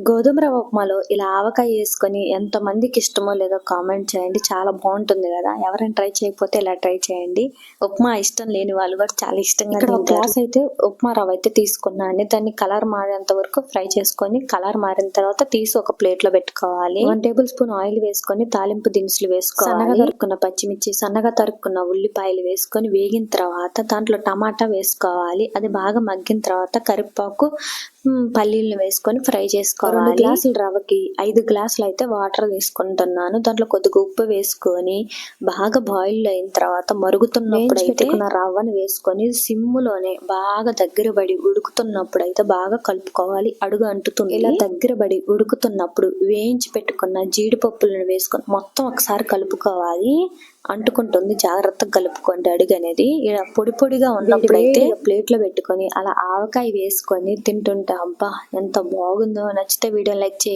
గోధుమ రవ్వ ఉప్మాలో ఇలా ఆవకాయ వేసుకొని ఎంతమందికి ఇష్టమో లేదో కామెంట్ చేయండి. చాలా బాగుంటుంది కదా. ఎవరైనా ట్రై చేయకపోతే ఇలా ట్రై చేయండి. ఉప్మా ఇష్టం లేని వాళ్ళు కూడా చాలా ఇష్టంగా ఇక్కడ ఒక గ్లాస్ అయితే ఉప్మా రవ్వ అయితే తీసుకున్నాను. దాన్ని కలర్ మారేంత వరకు ఫ్రై చేసుకొని కలర్ మారిన తర్వాత తీసి ఒక ప్లేట్ లో పెట్టుకోవాలి. 1 టేబుల్ స్పూన్ ఆయిల్ వేసుకొని తాలింపు దినుసులు వేసుకోవాలి. సన్నగా తరుక్కున్న పచ్చిమిర్చి, సన్నగా తరుక్కున్న ఉల్లిపాయలు వేసుకొని వేగిన తర్వాత దాంట్లో టమాటా వేసుకోవాలి. అది బాగా మగ్గిన తర్వాత కరివేపాకు, పల్లీలను వేసుకొని ఫ్రై చేసుకోవాలి. 2 గ్లాసుల రవ్వకి 5 గ్లాసులు అయితే వాటర్ తీసుకుంటున్నాను. దాంట్లో కొద్దిగా ఉప్పు వేసుకొని బాగా బాయిల్ అయిన తర్వాత మరుగుతున్నప్పుడు అయితే రవ్వను వేసుకొని సిమ్ములోనే బాగా దగ్గర పడి ఉడుకుతున్నప్పుడు అయితే బాగా కలుపుకోవాలి. అడుగు అంటుతుంది. ఇలా దగ్గర పడి ఉడుకుతున్నప్పుడు వేయించి పెట్టుకున్న జీడిపప్పులను వేసుకొని మొత్తం ఒకసారి కలుపుకోవాలి. అంటుకుంటుంది, జాగ్రత్తగా కలుపుకోండి అడుగు అనేది. ఇలా పొడి పొడిగా ఉన్నప్పుడు అయితే ప్లేట్ లో పెట్టుకొని అలా ఆవకాయ వేసుకొని తింటుంటే అబ్బా ఎంత బాగుందో. నచ్చితే వీడియో లైక్ చేయండి.